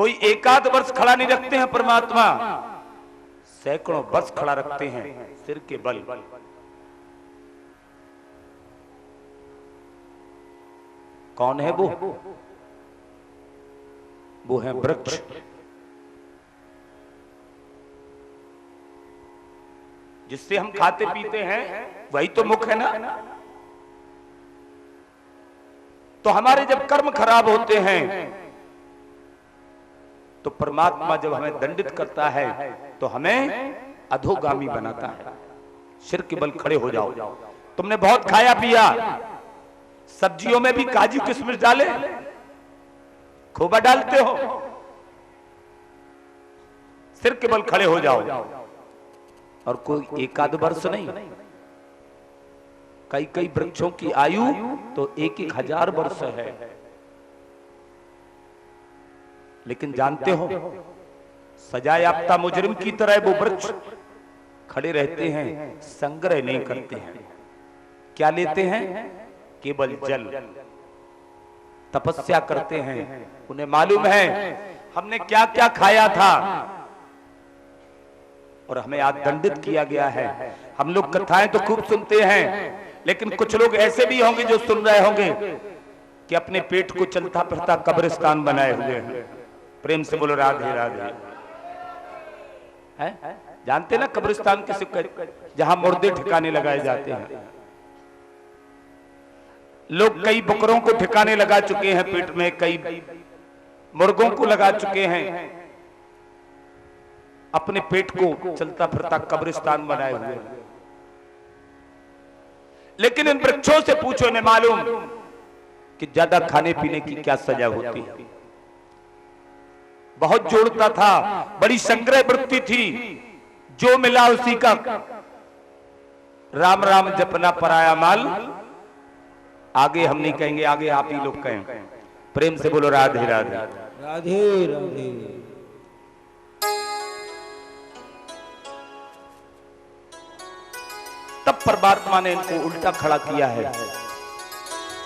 कोई एकाध वर्ष खड़ा नहीं रखते हैं परमात्मा, सैकड़ों वर्ष खड़ा रखते हैं सिर के बल। कौन है वो? वो है वृक्ष। जिससे हम खाते पीते हैं वही तो मुख है ना। तो हमारे जब कर्म खराब होते हैं तो परमात्मा जब हमें दंडित करता है तो हमें अधोगामी बनाता है। सिर के बल खड़े हो जाओ। तुमने बहुत खाया पिया, सब्जियों में भी काजू किशमिश डाले, खोबा डालते हो, सिर के बल खड़े हो जाओ। और कोई एकाध वर्ष नहीं, कई कई वृक्षों की आयु तो 1,000 वर्ष है। लेकिन जानते हो, सजा याफ्ता मुजरिम की तरह वो वृक्ष खड़े रहते हैं, संग्रह नहीं करते हैं। क्या लेते हैं? केवल जल। तपस्या करते हैं, उन्हें मालूम है हमने क्या क्या खाया था और हमें आज दंडित किया गया है। हम लोग कथाएं तो खूब सुनते हैं, लेकिन कुछ लोग ऐसे भी होंगे जो सुन रहे होंगे कि अपने पेट को चलता फिरता कब्रिस्तान बनाए हुए हैं। प्रेम से बोलो राधे राधे। है? जानते ना कब्रिस्तान किसे कहते? जहां मुर्दे ठिकाने लगाए जाते हैं। लोग कई बकरों को ठिकाने लगा चुके हैं पेट में, कई मुर्गों को लगा चुके हैं, अपने पेट को चलता फिरता कब्रिस्तान बनाए हुए हैं। लेकिन इन वृक्षों से पूछो, इन्हें मालूम कि ज्यादा खाने पीने की क्या सजा होती है। बहुत जोड़ता था, बड़ी संग्रह वृत्ति थी, जो मिला उसी का राम राम जपना पराया माल। आगे हम नहीं कहेंगे, आगे आप ही लोग कहें। प्रेम से बोलो राधे राधे राधे राधे। तब परमात्मा ने इनको उल्टा खड़ा किया है।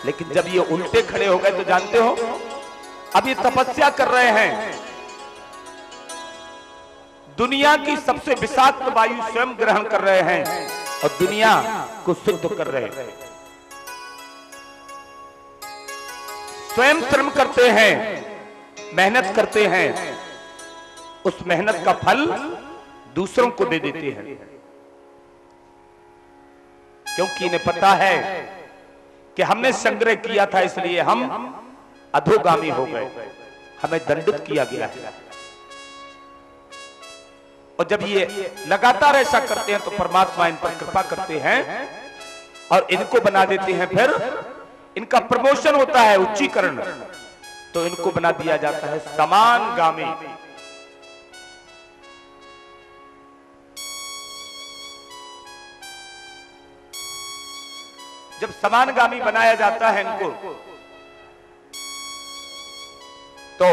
लेकिन जब ये उल्टे खड़े हो गए तो जानते हो, अब ये तपस्या कर रहे हैं, दुनिया की सबसे विषाक्त वायु स्वयं ग्रहण कर रहे हैं और दुनिया को शुद्ध कर रहे हैं। स्वयं श्रम करते हैं, मेहनत करते हैं, उस मेहनत का फल दूसरों को दे देते हैं, क्योंकि इन्हें पता है कि हमने संग्रह किया था, इसलिए हम अधोगामी हो गए, हमें दंडित किया गया है। और जब ये लगातार ऐसा करते हैं तो परमात्मा इन पर कृपा करते हैं और इनको बना देते हैं, फिर इनका प्रमोशन होता है, उच्चीकरण। तो इनको बना दिया जाता है समानगामी। जब समानगामी बनाया जाता है इनको, तो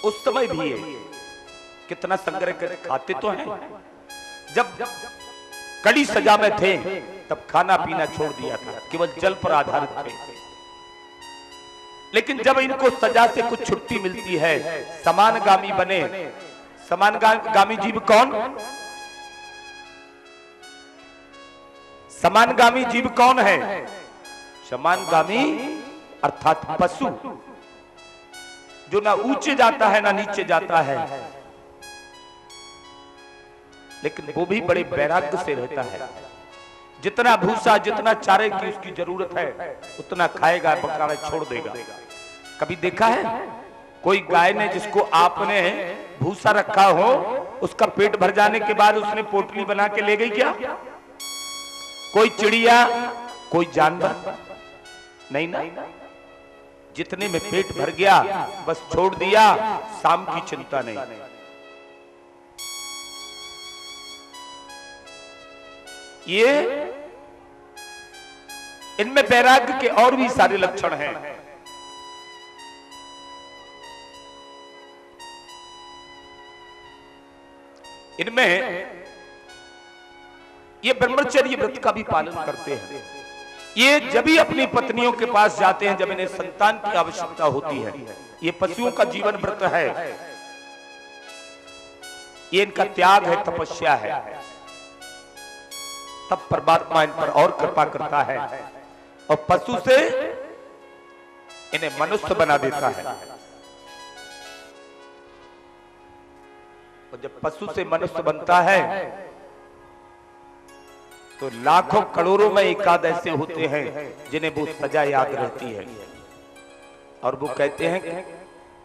उस समय भी कितना संग्रह कर खाते तो हैं। जब कड़ी सजा में थे तब खाना पीना छोड़ दिया था, केवल जल पर आधारित थे। लेकिन जब इनको सजा से कुछ छुट्टी मिलती है, समानगामी बने। समानगामी जीव कौन? समानगामी जीव कौन है? समानगामी अर्थात पशु, जो ना ऊंचे जाता है ना नीचे जाता है, लेकिन वो भी बड़े वैराग्य से रहता है। जितना भूसा, जितना चारे की उसकी जरूरत है उतना खाएगा, बकारा छोड़ देगा। कभी देखा है कोई गाय ने, जिसको आपने भूसा रखा हो, उसका पेट भर जाने के बाद उसने पोटली बना के ले गई क्या? कोई चिड़िया, कोई जानवर नहीं ना। जितने में पेट भर गया बस छोड़ दिया, शाम की चिंता नहीं। ये इनमें वैराग्य के और भी सारे लक्षण हैं। इनमें ये ब्रह्मचर्य व्रत का भी पालन करते हैं। ये जब भी अपनी पत्नियों के पास जाते हैं जब इन्हें संतान की आवश्यकता होती है। ये पशुओं का जीवन व्रत है, ये इनका त्याग है, तपस्या है। तब परमात्मा इन पर और कृपा करता है और पशु से इन्हें मनुष्य बना देता है। और जब पशु से मनुष्य बनता है तो लाखों करोड़ों में एकाध ऐसे होते हैं जिन्हें वो सजा याद रहती है और वो कहते हैं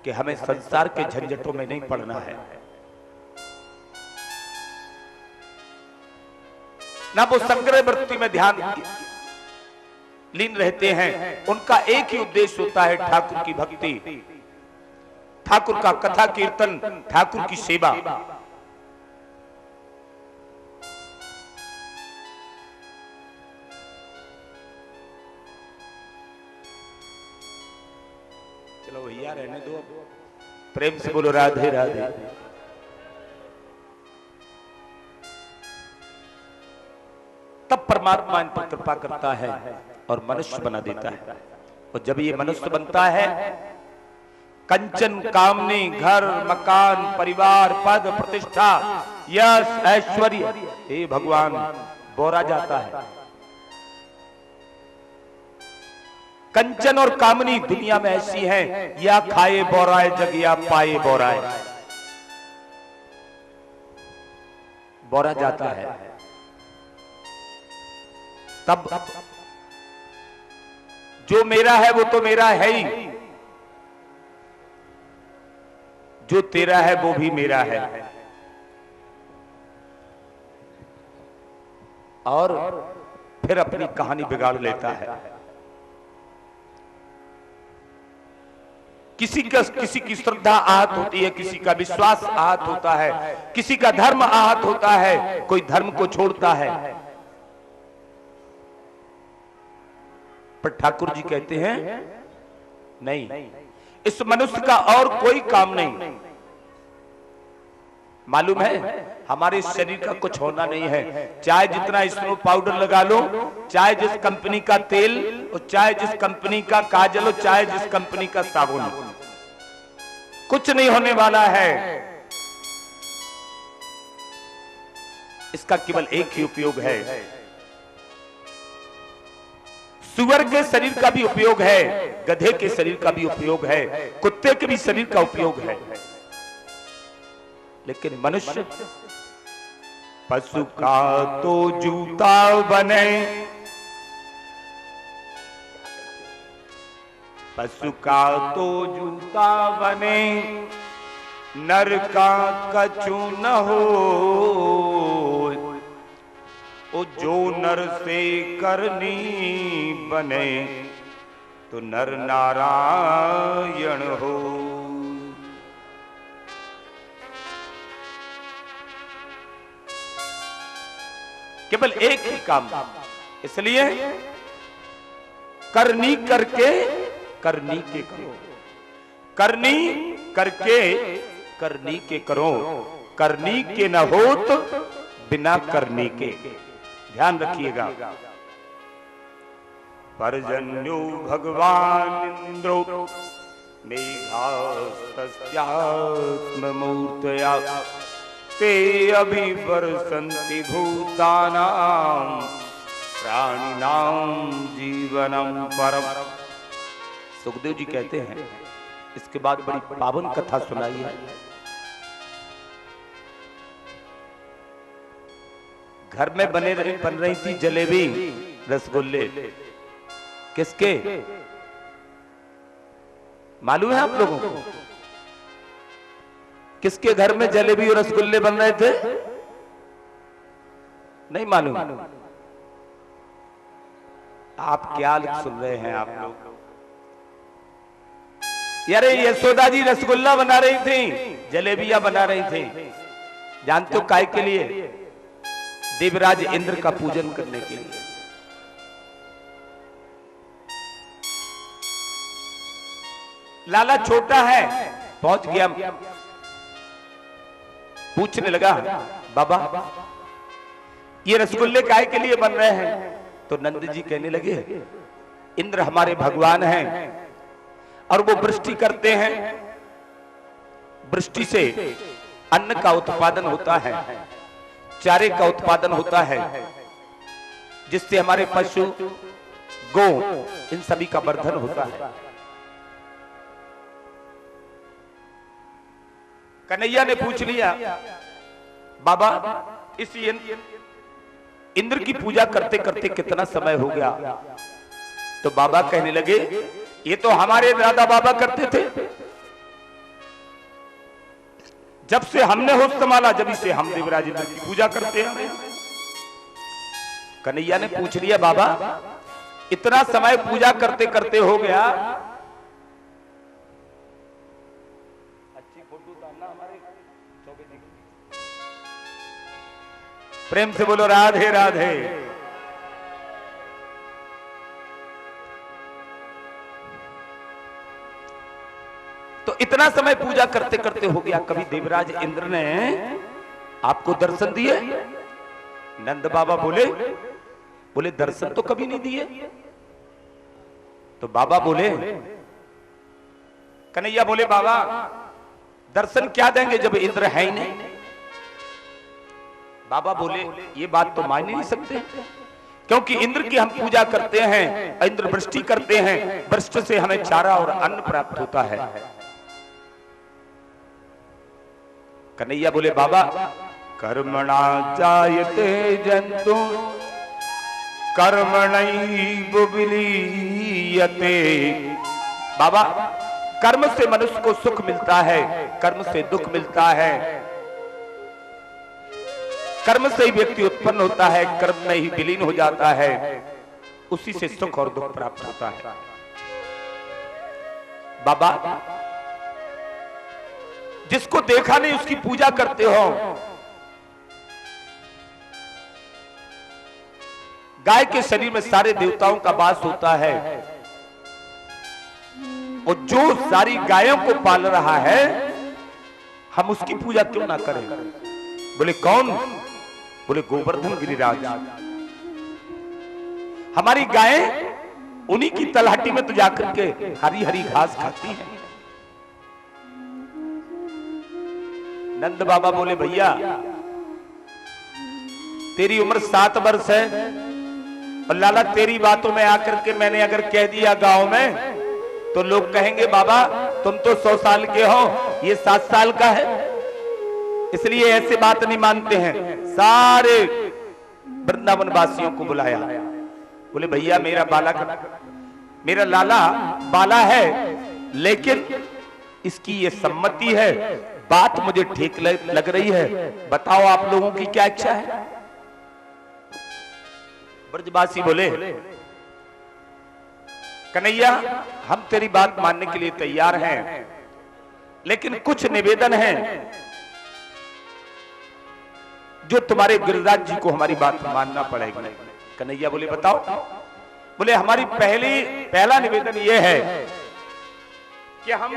कि हमें संसार के झंझटों में नहीं पड़ना है। ना वो संग्रह वृत्ति में ध्यान लीन रहते हैं। उनका एक ही उद्देश्य होता है ठाकुर की भक्ति, ठाकुर का कथा कीर्तन, ठाकुर की सेवा। चलो भैया रहने दो, प्रेम से बोलो राधे राधे। तब परमात्मा इन पर कृपा करता है और मनुष्य बना देता है। और जब ये मनुष्य बनता है, कंचन कामनी, घर मकान परिवार पद प्रतिष्ठा यश ऐश्वर्य, हे भगवान, बोरा जाता है। कंचन और कामनी दुनिया में ऐसी है, या खाए बोराए जग या पाए बोराए, बोरा जाता है। तब जो मेरा है वो तो मेरा है ही, जो तेरा है वो भी मेरा है। और फिर अपनी कहानी बिगाड़ लेता है। किसी की श्रद्धा आहत होती है, किसी का विश्वास आहत होता है, किसी का धर्म आहत होता है, कोई धर्म को छोड़ता है। पर ठाकुर जी कहते हैं नहीं, इस मनुष्य का और कोई काम नहीं। मालूम है हमारे शरीर का कुछ होना नहीं है, चाहे जितना स्नो पाउडर लगा लो, चाहे जिस कंपनी का तेल, और चाहे जिस कंपनी का काजल हो, चाहे जिस कंपनी का साबुन, कुछ नहीं होने वाला है। इसका केवल एक ही उपयोग है। सुअर के शरीर का भी उपयोग है, गधे के शरीर का भी उपयोग है, कुत्ते के भी शरीर का उपयोग है, लेकिन मनुष्य, पशु का तो जूता बने, पशु का तो जूता बने, नर का कछु न हो, ओ जो नर से करनी बने तो नर नारायण हो। केवल एक ही काम, इसलिए करनी करके करनी के करो, करनी करके करनी के करो, करनी के न हो तो बिना करनी के। ध्यान रखिएगा। पर्जन्यो भगवान इंद्रो मेघास्तस्यात्ममूर्तया ते अभिवर्षन्ति भूतानां प्राणिनां जीवनं परम। सुखदेव जी कहते हैं, इसके बाद बड़ी पावन कथा सुनाई है। घर में बन रही थी जलेबी रसगुल्ले, किसके मालूम है आप लोगों को? किसके घर में जलेबी और रसगुल्ले बन रहे थे? नहीं मालूम? आप क्या सुन रहे हैं आप लोग? यारे यशोदा जी रसगुल्ला बना रही थी, जलेबियां बना रही थी। जानते हो काय के लिए? देवराज इंद्र का पूजन करने के लिए। लाला छोटा है, पहुंच गया, पूछने लगा, बाबा ये रसगुल्ले काय के लिए बन रहे हैं? तो नंद जी कहने लगे, इंद्र हमारे भगवान हैं और वो वृष्टि करते हैं, वृष्टि से अन्न का उत्पादन होता है, चारे का उत्पादन होता है, जिससे हमारे पशु, गौ, इन सभी का वर्धन होता है। कन्हैया ने पूछ लिया, बाबा इस इंद्र की पूजा करते करते कितना समय हो गया? तो बाबा कहने लगे, ये तो हमारे दादा बाबा करते थे, जब से हमने होश संभाला जब से हम देवराज इंद्र की पूजा करते हैं। कन्हैया ने पूछ लिया, बाबा इतना समय पूजा करते करते हो गया, अच्छी फोटो डालना हमारे चौबे। प्रेम से बोलो राधे राधे। तो इतना समय पूजा करते करते हो गया, कभी देवराज इंद्र ने आपको दर्शन दिए? नंद बाबा बोले दर्शन तो कभी नहीं दिए। तो बाबा बोले, कन्हैया बोले, बाबा दर्शन क्या देंगे जब इंद्र है ही नहीं? बाबा बोले, ये बात तो मान नहीं सकते, क्योंकि इंद्र की हम पूजा करते हैं, इंद्र वृष्टि करते हैं, वृष्टि से हमें चारा और अन्न प्राप्त होता है। कन्हैया बोले, बाबा कर्मणा जायते जंतु कर्मणैव विलीयते। बाबा कर्म से मनुष्य को सुख मिलता है, कर्म से दुख मिलता है, कर्म से ही व्यक्ति उत्पन्न होता है, कर्म में ही विलीन हो जाता है, उसी से सुख और दुख प्राप्त होता है। बाबा जिसको देखा नहीं उसकी पूजा करते हो। गाय के शरीर में सारे देवताओं का वास होता है, और जो सारी गायों को पाल रहा है, हम उसकी पूजा क्यों ना करें? बोले कौन? बोले गोवर्धन गिरिराज। हमारी गायें उन्हीं की तलहटी में तो जाकर के हरी हरी घास खाती हैं। नंद बाबा बोले, भैया तेरी उम्र 7 वर्ष है, और लाला तेरी बातों में आकर के मैंने अगर कह दिया गांव में, तो लोग कहेंगे बाबा तुम तो 100 साल के हो, ये 7 साल का है, इसलिए ऐसे बात नहीं मानते हैं। सारे वृंदावन वासियों को बुलाया, बोले भैया मेरा लाला बाला है, लेकिन इसकी ये सम्मति है, बात मुझे ठीक लग रही है, बताओ आप लोगों की क्या इच्छा है? ब्रजवासी बोले, कन्हैया हम तेरी बात मानने के लिए तैयार हैं, लेकिन कुछ निवेदन है जो तुम्हारे गिरिराज जी को हमारी बात मानना पड़ेगा। कन्हैया बोले, बताओ। बोले हमारी पहला निवेदन यह है कि हम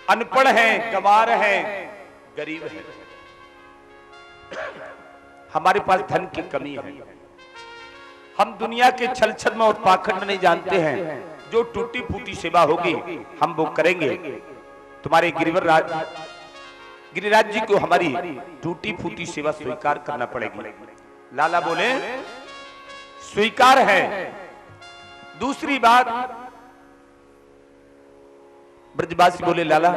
अनपढ़ हैं, गंवार हैं, गरीब हैं, हमारे पास धन की कमी है, हम दुनिया के छल छद्म और पाखंड नहीं जानते हैं, जो टूटी फूटी सेवा होगी हम वो करेंगे। तुम्हारे गिरिराज जी को हमारी टूटी फूटी सेवा स्वीकार करना पड़ेगी। लाला बोले, स्वीकार है। दूसरी बात, ब्रजवासी बोले, लाला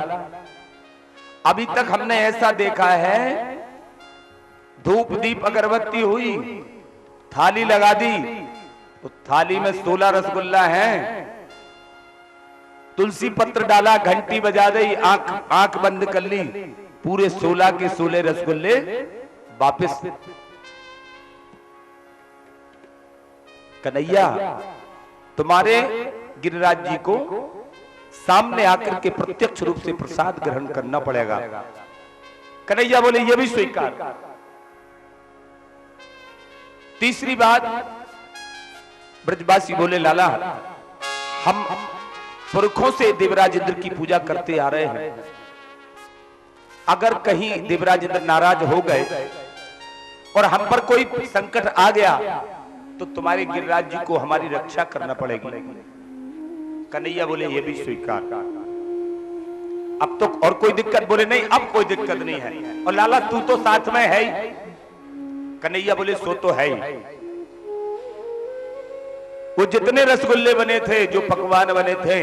अभी तक हमने ऐसा देखा है, धूप दीप अगरबत्ती हुई, थाली लगा दी, तो थाली में 16 रसगुल्ला हैं, तुलसी पत्र डाला, घंटी बजा दी, आंख बंद कर ली, पूरे 16 के 16 रसगुल्ले वापस। कन्हैया तुम्हारे गिरिराज जी को सामने आकर के प्रत्यक्ष रूप से प्रसाद ग्रहण करना पड़ेगा। कन्हैया बोले, ये भी स्वीकार। तीसरी बात, ब्रजवासी बोले, लाला हम पुरखों से देवराज इंद्र की पूजा करते आ रहे हैं, अगर कहीं देवराज इंद्र नाराज हो गए और हम पर कोई संकट आ गया तो तुम्हारे गिरिराज जी को हमारी रक्षा करना पड़ेगी। कन्हैया बोले ये भी स्वीकार। अब तो और कोई दिक्कत? बोले नहीं, अब कोई दिक्कत नहीं है। और लाला तू तो साथ में है ही। कन्हैया बोले सो तो है ही। वो जितने रसगुल्ले बने थे, जो पकवान बने थे,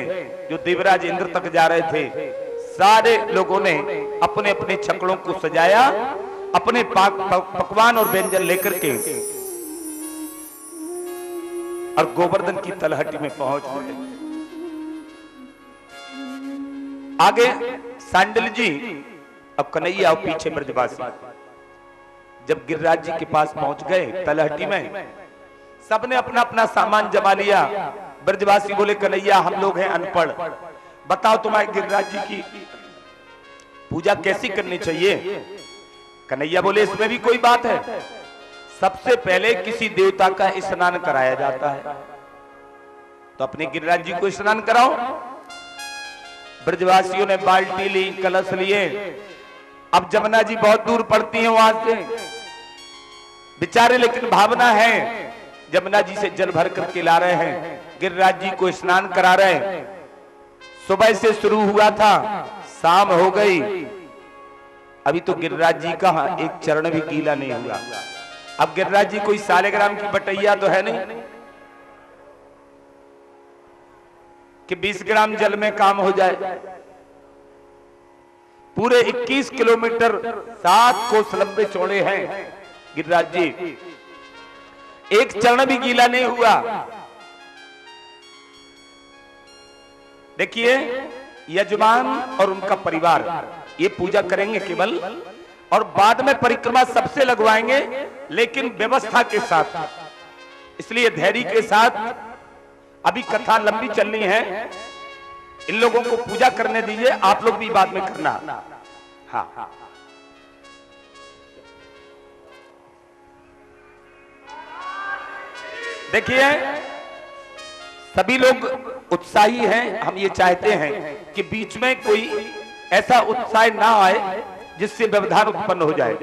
जो देवराज इंद्र तक जा रहे थे, सारे लोगों ने अपने अपने छकड़ों को सजाया, अपने पकवान और व्यंजन लेकर के और गोवर्धन की तलहटी में पहुंच गए। आगे सांडिल जी, अब कन्हैया और पीछे ब्रजवासी। जब गिरिराज जी के पास पहुंच गए तलहटी में, सबने अपना अपना सामान जमा लिया। ब्रजवासी बोले कन्हैया हम लोग हैं अनपढ़, बताओ तुम्हारे गिरिराज जी की पूजा कैसी करनी चाहिए? कन्हैया बोले इसमें भी कोई बात है। सबसे पहले किसी देवता का स्नान कराया जाता है, तो अपने गिरिराज जी को स्नान कराओ। ब्रजवासियों ने बाल्टी ली, कलश लिए। अब जमुना जी बहुत दूर पड़ती है वहां से बेचारे, लेकिन भावना है, जमुना जी से जल भर करके ला रहे हैं, गिरिराज जी को स्नान करा रहे हैं। सुबह से शुरू हुआ था, शाम हो गई, अभी तो गिरिराज जी का एक चरण भी गीला नहीं हुआ। अब गिरिराज जी कोई सालेग्राम की बटैया तो है नहीं कि 20 ग्राम जल में काम हो जाए। पूरे 21 किलोमीटर 7 कोस लंबे चौड़े हैं गिरिराज जी, एक चरण भी गीला नहीं हुआ। देखिए यजमान और उनका परिवार ये पूजा करेंगे केवल, और बाद में परिक्रमा सबसे लगवाएंगे, लेकिन व्यवस्था के साथ। इसलिए धैर्य के साथ, अभी कथा लंबी चलनी है, इन लोगों को पूजा करने दीजिए, आप लोग भी बाद में करना। हाँ, देखिए सभी लोग उत्साही हैं। हम ये चाहते हैं कि बीच में कोई ऐसा उत्साह ना आए जिससे व्यवधान उत्पन्न हो जाए।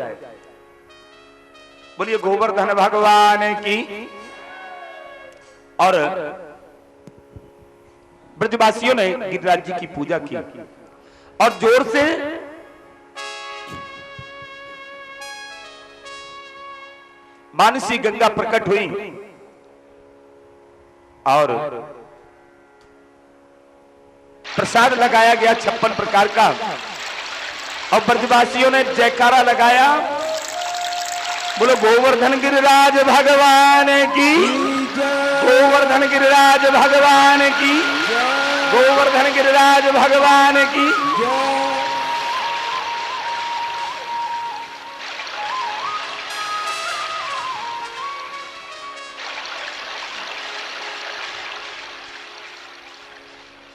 बोलिए गोवर्धन भगवान की। और ब्रजवासियों ने गिरिराज जी की पूजा की और जोर से मानसी गंगा प्रकट हुई और प्रसाद लगाया गया 56 प्रकार का, और ब्रजवासियों ने जयकारा लगाया। बोलो गोवर्धन गिरिराज भगवान की, गोवर्धन गिरिराज भगवान की, गोवर्धन गिरिराज भगवान की।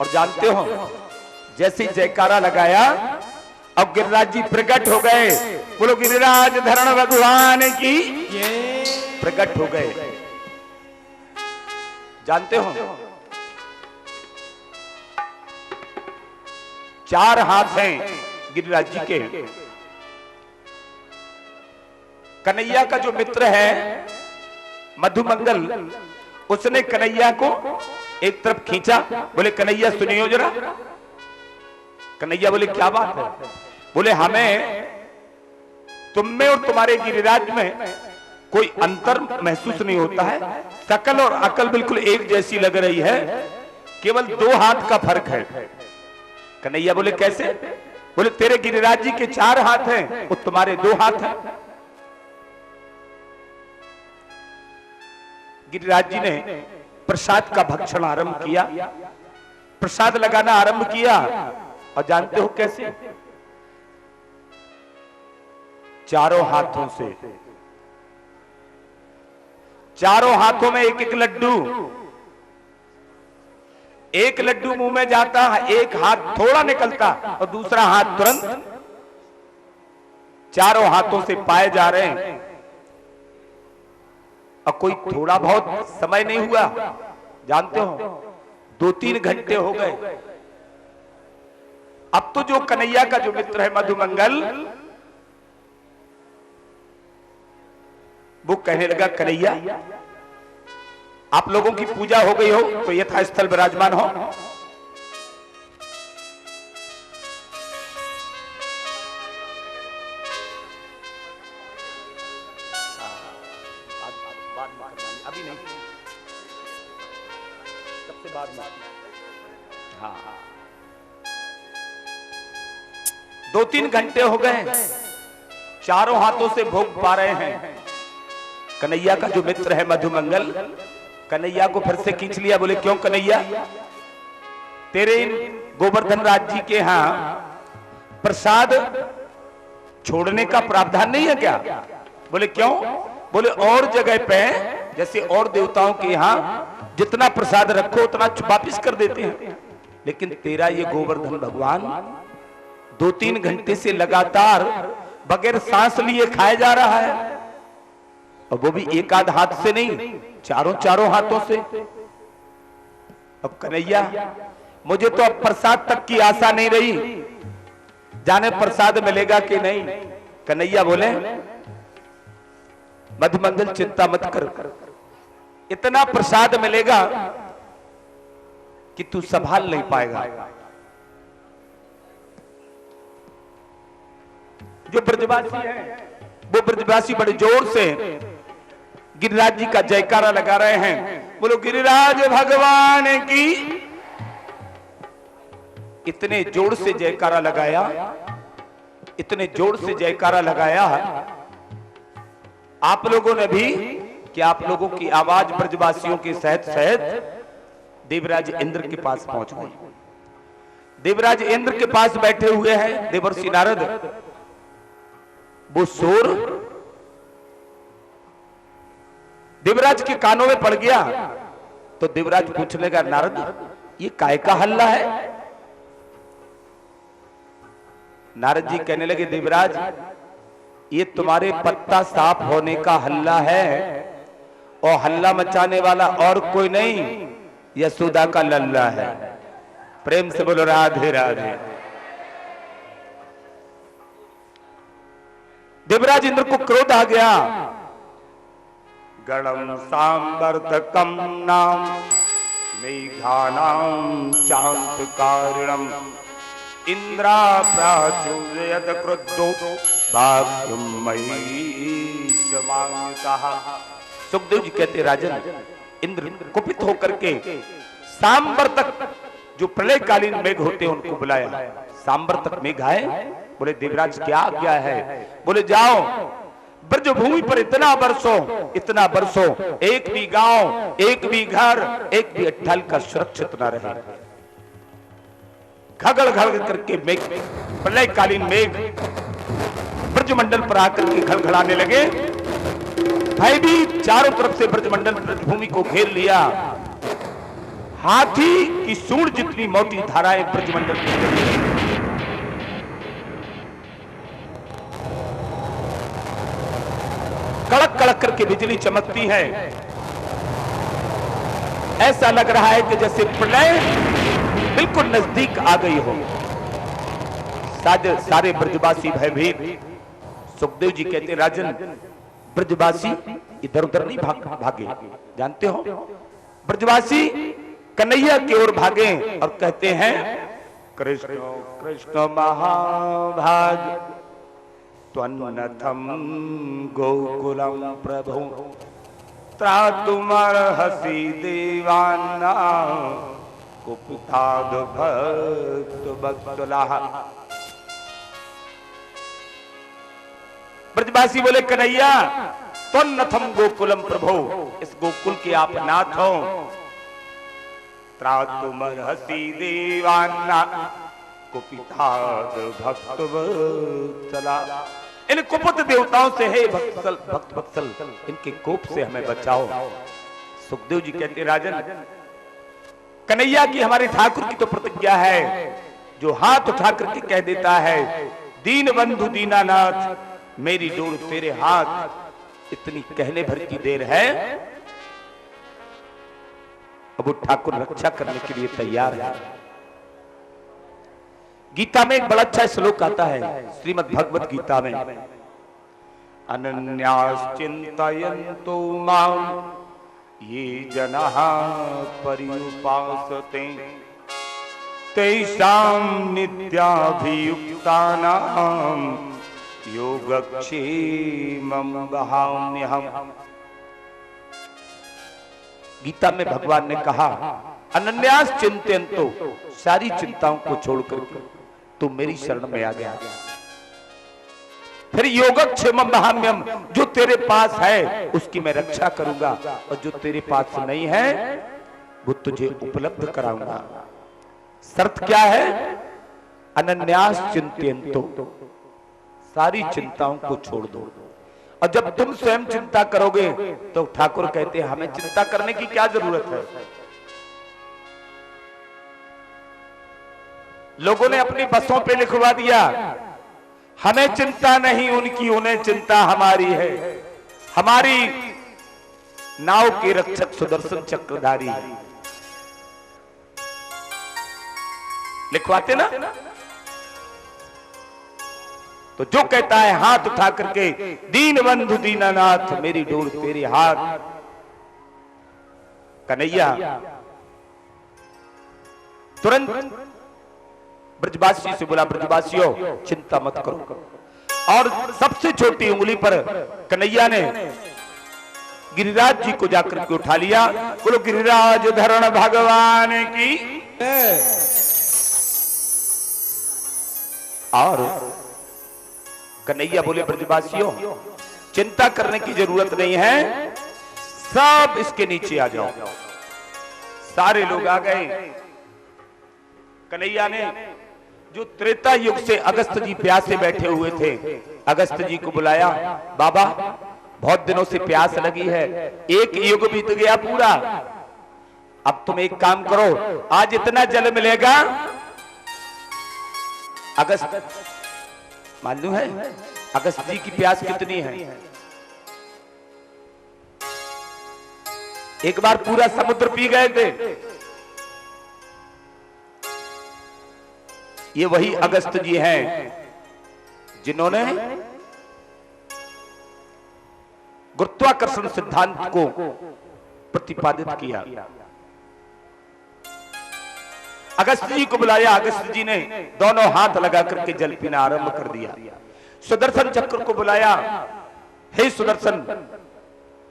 और जानते हो जैसे जयकारा लगाया अब गिरिराज जी प्रकट हो गए। बोलो गिरिराज धरण भगवान की, प्रकट हो गए। जानते हो 4 हाथ हैं गिरिराज जी के। कन्हैया का जो मित्र है मधुमंगल, उसने कन्हैया को एक तरफ खींचा। बोले कन्हैया सुनियो जरा। कन्हैया बोले क्या बात है? बोले हमें तुम में और तुम्हारे गिरिराज में कोई अंतर महसूस नहीं होता है, शकल और अकल बिल्कुल एक जैसी लग रही है, केवल 2 हाथ का फर्क है। कन्हैया बोले कैसे? बोले तेरे गिरिराज जी के 4 हाथ हैं और तुम्हारे 2 हाथ हैं। गिरिराज जी ने प्रसाद का भक्षण आरंभ किया, प्रसाद लगाना आरंभ किया। और जानते हो कैसे? चारों हाथों से, चारों हाथों में एक एक लड्डू। एक लड्डू मुंह में जाता, एक हाथ थोड़ा निकलता और दूसरा हाथ तुरंत। चारों हाथों से पाए जा रहे हैं। और कोई थोड़ा बहुत समय नहीं हुआ, जानते हो 2-3 घंटे हो गए। अब तो जो कन्हैया का जो मित्र है मधुमंगल, वो कहने लगा, कन्हैया आप लोगों की पूजा हो गई हो तो यथास्थल विराजमान हो। अभी नहीं, सबसे बाद में। हाँ, 2-3 घंटे हो गए, चारों हाथों से भोग पा रहे हैं। कन्हैया का जो मित्र है मधुमंगल, कन्हैया को फिर से खींच लिया। बोले, क्यों कन्हैया, तेरे इन गोवर्धन राज जी के यहां प्रसाद छोड़ने का प्रावधान नहीं है क्या? बोले, क्यों? बोले, और जगह पे जैसे और देवताओं के यहां जितना प्रसाद रखो उतना वापिस कर देते हैं, लेकिन तेरा ये गोवर्धन भगवान 2-3 घंटे से लगातार बगैर सांस लिए खाया जा रहा है, और वो भी एक आध हाथ से नहीं, चारों हाथों से। अब कन्हैया, मुझे तो अब प्रसाद तक की आशा नहीं रही, जाने प्रसाद मिलेगा कि नहीं। कन्हैया बोले, मधुमंगल चिंता मत कर, इतना प्रसाद मिलेगा कि तू संभाल नहीं पाएगा। जो ब्रजवासी हैं वो ब्रजवासी बड़े जोर से गिरिराज जी का जयकारा लगा रहे हैं। बोलो गिरिराज भगवान की। इतने जोर से जयकारा लगाया, इतने जोर से जयकारा लगाया, आप लोगों ने भी कि आप लोगों की आवाज ब्रजवासियों के सहित सहित देवराज इंद्र के पास पहुंच गई। देवराज इंद्र के पास बैठे हुए हैं देवर्षि नारद। वो शोर देवराज के कानों में पड़ गया तो देवराज पूछने लगा, नारद ये काय का हल्ला है? नारद जी कहने लगे, देवराज ये तुम्हारे पत्ता साफ होने का हल्ला है, और हल्ला मचाने वाला और कोई नहीं, यशोदा का लल्ला है। प्रेम से बोलो राधे राधे। देवराज इंद्र को क्रोध आ गया। गणम सांवर्तकम नाम मेघानाम चांतकारिणम इंद्रा प्राचुर्यत क्रुद्धो वाक्यम महीशमांतः। सुखदेव जी कहते, राजन इंद्र कुपित होकर के सांवर्तक जो प्रलयकालीन मेघ होते हैं उनको बुलाया। सांवर्तक मेघ आए, बोले देवराज क्या आज्ञा है? बोले जाओ ब्रजभूमि पर इतना बरसो एक भी गांव, एक भी घर, एक भी अट्ठाल का सुरक्षित न रहे। घगड़ घगड़ करके मेघ, प्रलयकालीन मेघ ब्रजमंडल पर आकर के घड़घड़ाने लगे। भयभीत चारों तरफ से ब्रजमंडल ब्रजभूमि को घेर लिया। हाथी की सूंड जितनी मोटी धाराएं ब्रजमंडल में कड़क कड़क करके बिजली चमकती है। ऐसा लग रहा है कि जैसे प्रलय बिल्कुल नजदीक आ गई हो। सारे ब्रजवासी भयभीत। सुखदेव जी कहते, राजन ब्रजवासी इधर उधर नहीं भागे, जानते हो, ब्रजवासी कन्हैया की ओर भागे और कहते हैं, कृष्ण कृष्ण महाभाग त्वन्नथम गोकुलम प्रभु त्रातुमर्हसि देवाना कुपिताद भक्त बत्तुलाह। ब्रजवासी बोले, कन्हैया त्वन्नथम गोकुलम प्रभु, इस गोकुल के आप नाथ हो। त्रातुमर्हसि देवाना कुपिताद भक्त बत्तुलाह। इन कुपित देवताओं से है भक्त वत्सल, इनके कोप से हमें बचाओ। सुखदेव जी कहते, राजन कन्हैया की हमारे ठाकुर की तो प्रतिज्ञा है, जो हाथ उठा करके कह देता है, दीन बंधु दीनानाथ मेरी डोर तेरे हाथ, इतनी कहने भर की देर है, अब वो ठाकुर रक्षा करने के लिए तैयार है। गीता में एक बड़ा अच्छा श्लोक आता है, श्रीमद् भगवत गीता में, अनन्याश्चिन्तयन्तो मां ये जनाः पर्युपासते तेषां नित्याभियुक्तानां योगक्षेमं वहाम्यहम्। गीता में भगवान ने कहा अनन्यास चिंतयन्तो, सारी चिंताओं को छोड़कर तू मेरी शरण में आ गया। फिर योगक्षेमं वहाम्यहम्, जो तेरे पास है उसकी मैं रक्षा करूंगा और जो तेरे पास नहीं है वो तुझे उपलब्ध कराऊंगा। शर्त क्या है? अनन्यास चिंतयन्तो, सारी चिंताओं को छोड़ दो। और जब तुम स्वयं चिंता करोगे तो ठाकुर कहते हैं हमें चिंता करने की क्या जरूरत है। लोगों ने अपनी बसों पे लिखवा दिया हमें चिंता नहीं उनकी, उन्हें चिंता हमारी है। हमारी नाव के रक्षक सुदर्शन चक्रधारी लिखवाते ना। तो जो कहता है हाथ उठा करके दीन बंधु दीनानाथ मेरी डोर तेरे हाथ, कन्हैया तुरंत ब्रजवासी से बोला ब्रजवासियों चिंता मत करो। और सबसे छोटी उंगली पर कन्हैया ने गिरिराज जी को जाकर के उठा लिया। बोलो गिरिराज धरण भगवान की। और कन्हैया बोले ब्रजवासियों चिंता करने की जरूरत नहीं है, सब इसके नीचे आ जाओ। सारे लोग आ गए। कन्हैया ने जो त्रेता युग से अगस्त जी प्यासे बैठे हुए थे, अगस्त जी को बुलाया। बाबा बहुत दिनों से प्यास लगी है, एक युग बीत गया पूरा, अब तुम एक काम करो, आज इतना जल मिलेगा। अगस्त मालूम है अगस्त जी की प्यास कितनी है? एक बार पूरा समुद्र पी गए थे। ये वही अगस्त जी हैं जिन्होंने गुरुत्वाकर्षण सिद्धांत को प्रतिपादित किया। अगस्त जी को बुलाया। अगस्त जी ने दोनों हाथ लगा करके जल पीना आरंभ कर दिया। सुदर्शन चक्र को बुलाया। हे सुदर्शन,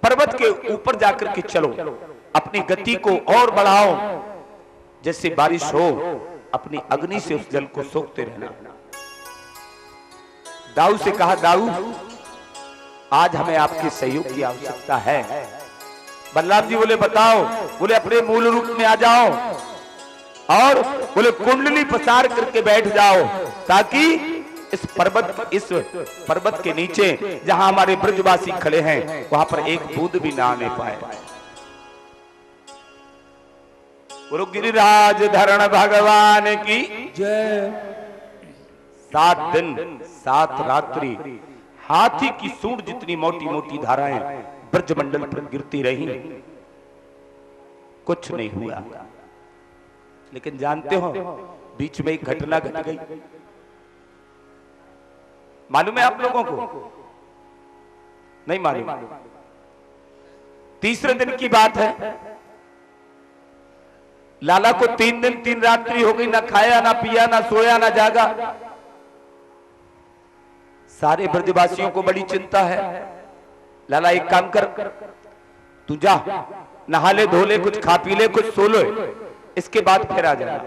पर्वत के ऊपर जाकर के चलो, अपनी गति को और बढ़ाओ, जैसे बारिश हो अपनी अग्नि से उस जल को सोखते रहना। दाऊ से कहा दाऊ आज हमें आपके सहयोग की आवश्यकता है। बलराम जी बोले बताओ। बोले अपने मूल रूप में आ जाओ और बोले कुंडली पसार करके बैठ जाओ, ताकि इस पर्वत के नीचे जहां हमारे ब्रजवासी खड़े हैं वहां पर एक बूंद भी ना आने पाए। गुरु गिरिराज धरण भगवान की जय। 7 दिन 7 रात्रि हाथी की सूंड जितनी मोटी मोटी धाराएं ब्रजमंडल पर गिरती रही, कुछ नहीं हुआ। लेकिन जानते हो बीच में एक घटना घट गई। मालूम है आप लोगों को? नहीं मालूम? तीसरे दिन की बात है। लाला को 3 दिन 3 रात्रि हो गई, ना खाया ना पिया ना सोया ना जागा। सारे ब्रजवासियों को बड़ी चिंता है। लाला एक काम कर, तू जा नहा ले धो ले, कुछ खा पी ले, कुछ सो ले, इसके बाद फिर आ जाना।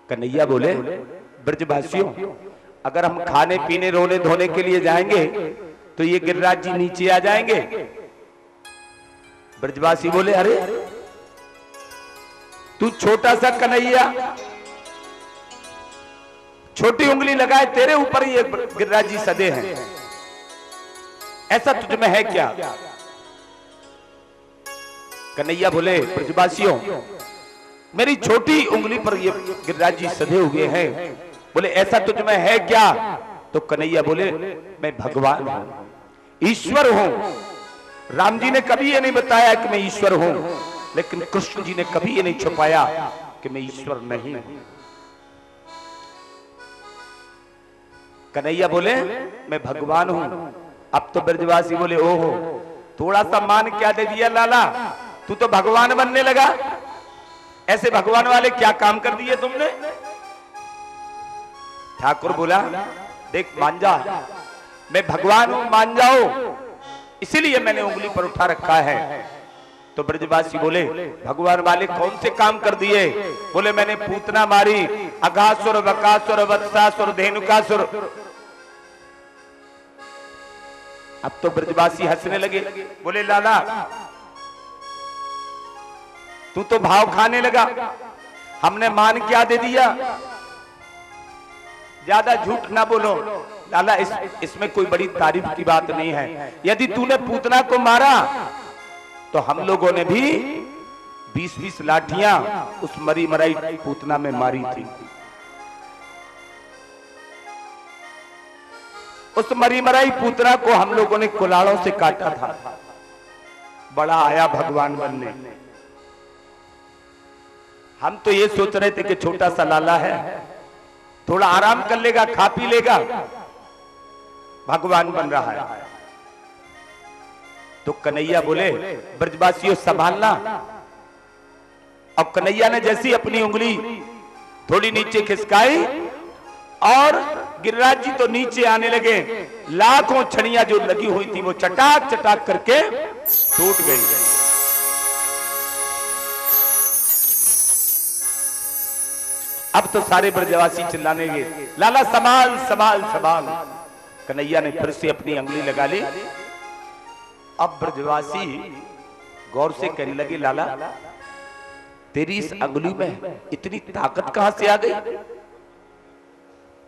कन्हैया बोले ब्रजवासियों अगर हम खाने पीने रोने धोने के लिए जाएंगे तो ये गिरिराज जी नीचे आ जाएंगे। ब्रजवासी बोले अरे तू छोटा सा कन्हैया, छोटी उंगली लगाए तेरे ऊपर ये गिरिराज जी सदे हैं, ऐसा तुझ में है क्या? कन्हैया बोले ब्रजवासियों मेरी छोटी उंगली पर ये गिरिराज जी सधे हुए हैं, बोले ऐसा तुझ में है क्या? तो कन्हैया बोले मैं भगवान हूं, ईश्वर हूं। राम जी ने कभी ये नहीं बताया कि मैं ईश्वर हूं, लेकिन कृष्ण जी ने कभी ये नहीं छुपाया कि मैं ईश्वर नहीं हूं। कन्हैया बोले मैं भगवान हूं। अब तो ब्रजवासी बोले ओहो, थोड़ा सा मान क्या दे दिया लाला, तू तो भगवान बनने लगा। ऐसे भगवान वाले क्या काम कर दिए तुमने। ठाकुर बोला देख मान जा, मैं भगवान हूं, मान जाओ, इसीलिए मैंने उंगली पर उठा रखा है। तो ब्रजवासी बोले भगवान वाले कौन से काम कर दिए। बोले मैंने पूतना मारी, अघासुर, बकासुर, वत्सासुर, धेनुकासुर। अब तो ब्रजवासी हंसने लगे, बोले लाला तू तो भाव खाने लगा, हमने मान क्या दे दिया। ज्यादा झूठ ना बोलो लाला, इसमें कोई बड़ी तारीफ की बात नहीं है। यदि तूने पूतना को मारा तो हम लोगों ने भी 20-20 लाठियां उस मरी मराई पूतना में मारी थी। उस मरी मराई पूतना को हम लोगों ने कुलाड़ों से काटा था। बड़ा आया भगवान बनने। हम तो ये सोच रहे थे कि छोटा सा लाला है, थोड़ा आराम कर लेगा, खा पी लेगा, भगवान बन रहा है। तो कन्हैया बोले ब्रजवासियों संभालना। अब कन्हैया ने जैसी अपनी उंगली थोड़ी नीचे खिसकाई और गिरिराज जी तो नीचे आने लगे। लाखों छड़ियां जो लगी हुई थी वो चटाक चटाक करके टूट गई। अब तो सारे ब्रजवासी चिल्लाने लगे लाला संभाल संभाल संभाल। कन्हैया ने फिर से अपनी उंगली लगा ली। अब ब्रजवासी गौर से कहने लगे लाला तेरी इस अंगुली में इतनी ताकत कहां से आ गई।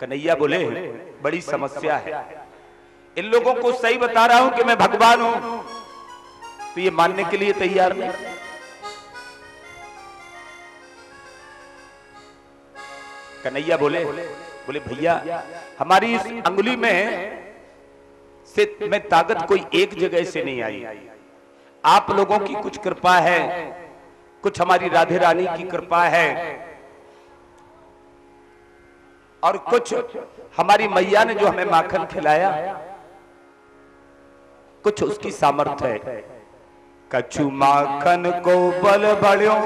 कन्हैया बोले बड़ी समस्या है, इन लोगों को सही बता रहा हूं कि मैं भगवान हूं तो ये मानने के लिए तैयार नहीं। कन्हैया बोले भैया हमारी इस अंगुली में से में ताकत कोई एक जगह से नहीं आई, आप लोगों की कुछ कृपा है, कुछ हमारी राधे रानी की कृपा है और कुछ हमारी मैया ने जो हमें माखन खिलाया कुछ उसकी सामर्थ्य है। कछु माखन को बल बढ़ो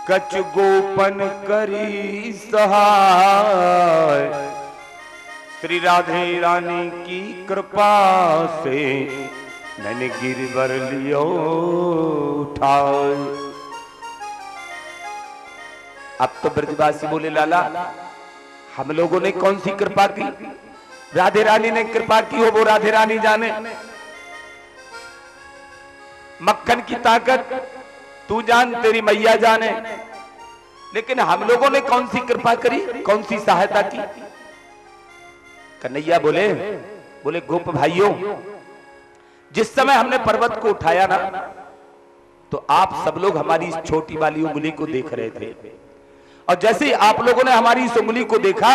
कछु गोपन करी सहाय, श्री राधे रानी की कृपा से मैंने गिरवर लियो उठाए। अब तो ब्रजवासी बोले लाला हम लोगों ने कौन सी कृपा की, राधे रानी ने कृपा की हो वो राधे रानी जाने। मक्खन की ताकत तू जान, तेरी मैया जाने, लेकिन हम लोगों ने कौन सी कृपा करी, कौन सी सहायता की। कन्हैया बोले गोप भाइयों जिस समय हमने पर्वत को उठाया ना तो आप सब लोग हमारी इस छोटी वाली उंगली को देख रहे थे और जैसे ही आप लोगों ने हमारी इस उंगली को देखा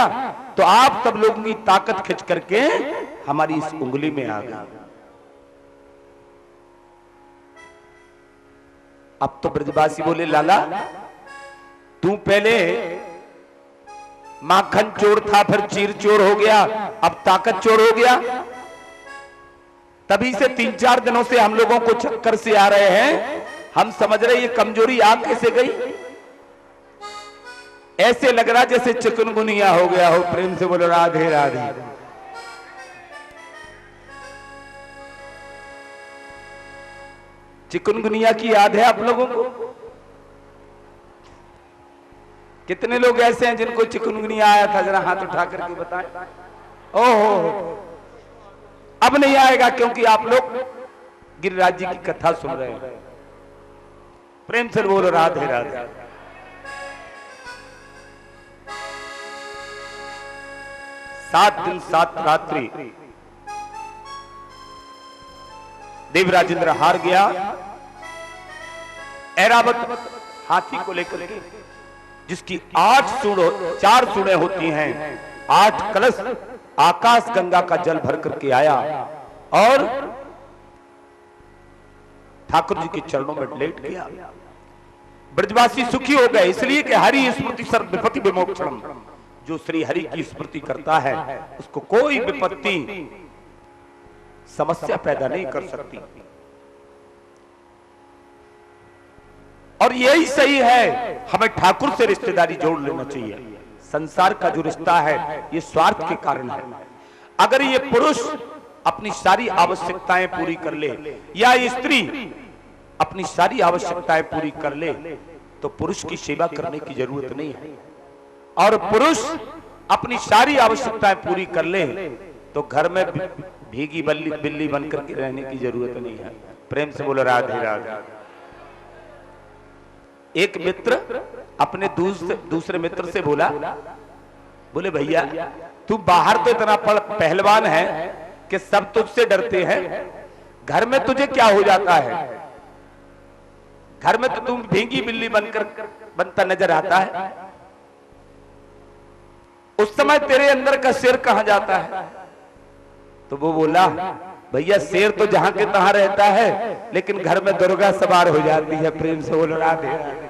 तो आप सब लोगों की ताकत खिंच करके हमारी इस उंगली में आ गई। अब तो ब्रजवासी बोले लाला तू पहले माखन चोर था, फिर चीर चोर हो गया, अब ताकत चोर हो गया। तभी से 3-4 दिनों से हम लोगों को चक्कर से आ रहे हैं, हम समझ रहे ये कमजोरी आ कैसे गई। ऐसे लग रहा जैसे चिकनगुनिया हो गया हो। प्रेम से बोलो राधे राधे। चिकनगुनिया की याद है आप लोगों को? कितने लोग ऐसे हैं जिनको चिकनगुनिया आया था, जरा हाथ उठा करके बताएं। ओहो अब नहीं आएगा क्योंकि आप लोग गिरिराज जी की कथा सुन रहे हैं। प्रेम से बोलो राधे राधे। सात दिन 7 रात्रि देवराजेंद्र हार गया। ऐरावत हाथी को लेकर के जिसकी 4 सूढ़ें होती हैं, 8 कलश आकाश गंगा का जल भर करके आया और ठाकुर जी के चरणों में लेट गया। ब्रजवासी सुखी हो गए इसलिए कि हरि स्मृति सर्व विपत्ति विमोक्षणम, जो श्री हरि की स्मृति करता है उसको कोई विपत्ति समस्या पैदा नहीं कर सकती। और यही सही है, हमें ठाकुर से रिश्तेदारी जोड़ लेना चाहिए। संसार का जो रिश्ता है ये स्वार्थ के कारण है। अगर ये पुरुष अपनी सारी आवश्यकताएं पूरी कर ले या स्त्री अपनी सारी आवश्यकताएं पूरी कर ले तो पुरुष की सेवा करने की जरूरत नहीं है। और पुरुष अपनी सारी आवश्यकताएं पूरी कर ले तो घर में भीगी बिल्ली बनकर के रहने की जरूरत नहीं है। प्रेम से बोलो राधे राधे। एक मित्र अपने दूसरे मित्र से बोला, बोले भैया तू बाहर तो इतना पहलवान है कि सब तुझसे डरते हैं, घर में तुझे क्या हो जाता है? घर में तो तुम भीगी बिल्ली बनता नजर आता है, उस समय तेरे अंदर का शेर कहां जाता है? तो वो बोला, भैया शेर तो जहां के तहां रहता है लेकिन घर में दुर्गा सवार हो जाती है। प्रेम से बोलो राधे राधे।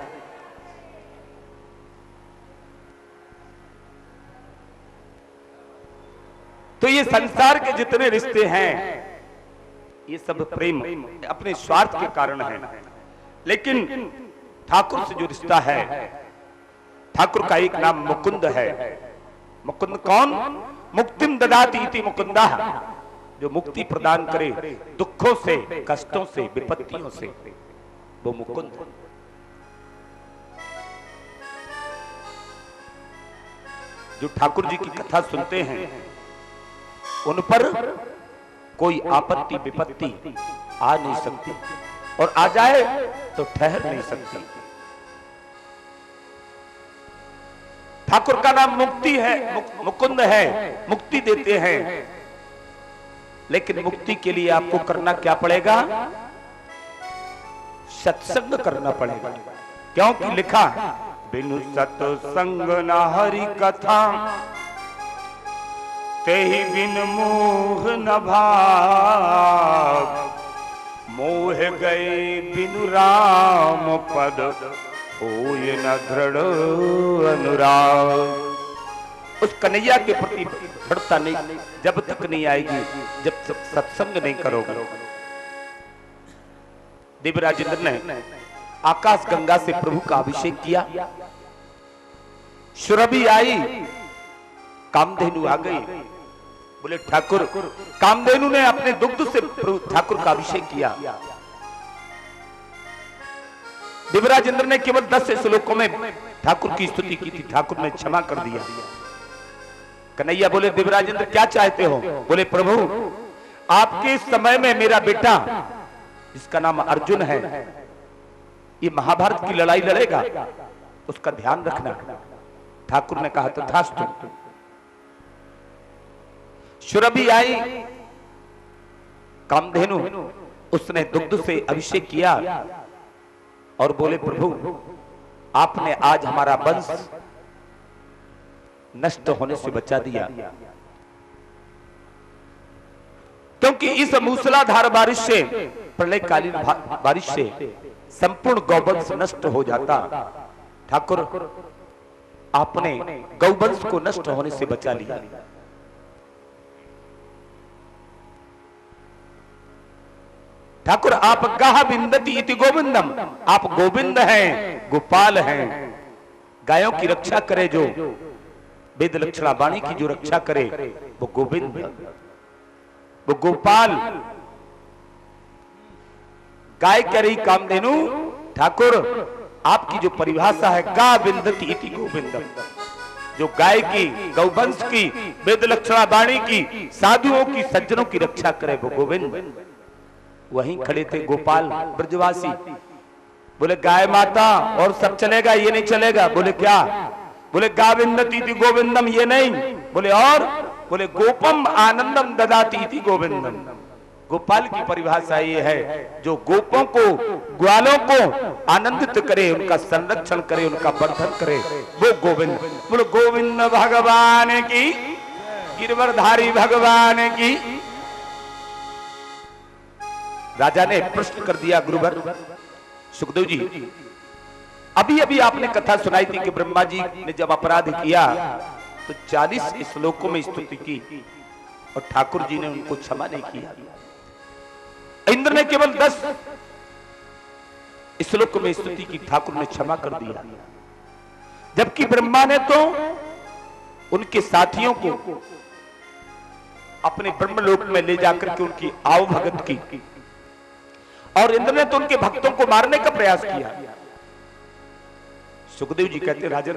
तो ये संसार के जितने रिश्ते हैं ये सब प्रेम अपने स्वार्थ के कारण है। लेकिन ठाकुर से जो रिश्ता है, ठाकुर का एक नाम मुकुंद है। मुकुंद कौन? मुक्तिम ददाति इति मुकुंदा, जो मुक्ति प्रदान करे दुखों से, कष्टों से, विपत्तियों से, वो मुकुंद। जो ठाकुर जी की कथा सुनते हैं उन पर कोई आपत्ति विपत्ति आ नहीं सकती, और आ जाए तो ठहर नहीं सकती। ठाकुर का नाम मुक्ति है, मुकुंद है, मुक्ति देते हैं। लेकिन मुक्ति के लिए आपको करना क्या पड़ेगा? सत्संग करना पड़ेगा। क्योंकि लिखा है, बिनु सत्संग न हरि कथा, तेहि बिन मोह न भाव, मोह गए बिनु राम पद, होय न दृढ़ अनुराग। उस कन्हैया के प्रति दृढ़ता नहीं जब तक नहीं आएगी जब तक सत्संग नहीं करोगे। दिव्यराजेंद्र ने आकाश गंगा से प्रभु का अभिषेक किया, सुरभि आई, कामधेनु आ गई। बोले ठाकुर, कामधेनु ने अपने दुग्ध से ठाकुर का अभिषेक किया। दिव्यराजेंद्र ने केवल 10 श्लोकों में ठाकुर की स्तुति की थी, ठाकुर ने क्षमा कर दिया। कन्हैया बोले, दिव्यराजेंद्र क्या चाहते हो? बोले प्रभु, आपके समय में मेरा बेटा जिसका नाम अर्जुन है ये महाभारत की लड़ाई लड़ेगा, उसका ध्यान रखना। ठाकुर ने कहा तथास्तु। सुरभि आई, कामधेनु, उसने दुग्ध से अभिषेक किया और बोले प्रभु, आपने आज हमारा वंश नष्ट होने से बचा दिया, क्योंकि इस मूसलाधार बारिश से, प्रलयकालीन बारिश से संपूर्ण गौवंश नष्ट हो जाता। ठाकुर, आपने गौवंश को नष्ट होने से बचा लिया। ठाकुर, आप गाह बिंदति इति गोविंदम, आप गोविंद हैं, गोपाल हैं। गायों की रक्षा करे जो, वेद लक्षणा वाणी की जो रक्षा करे वो गोविंद, वो गोपाल। गाय कह रही कामधेनु, ठाकुर आपकी जो परिभाषा है गा बिंदति इति गोविंदम, जो गाय की, गौवंश की, वेद लक्षणा वाणी की, साधुओं की, सज्जनों की रक्षा करे वो गोविंद। वहीं खड़े थे गोपाल ब्रजवासी। बोले गाय माता और सब चलेगा, ये नहीं चलेगा। बोले क्या? बोले गाविंदति इति गोविंदम, ये नहीं। बोले और? बोले गोपम आनंदम ददाति इति गोविंदम। गोपाल की परिभाषा ये है जो गोपों को, ग्वालों को आनंदित करे, उनका संरक्षण करे, उनका वर्धन करे, वो गोविंद। बोले गोविंद भगवान की, गिरवरधारी भगवान की। राजा ने प्रश्न कर दिया, गुरुवर सुखदेव जी, अभी अभी आपने कथा सुनाई थी कि ब्रह्मा जी ने जब अपराध किया तो 40 श्लोकों में स्तुति की और ठाकुर जी ने उनको क्षमा नहीं किया। इंद्र ने केवल 10 श्लोकों में स्तुति की, ठाकुर ने क्षमा कर दिया। जबकि ब्रह्मा ने तो उनके साथियों को अपने ब्रह्मलोक में ले जाकर के उनकी आव भगत की, और इंद्र ने तो उनके भक्तों को मारने का प्रयास किया। सुखदेव जी कहते, राजन,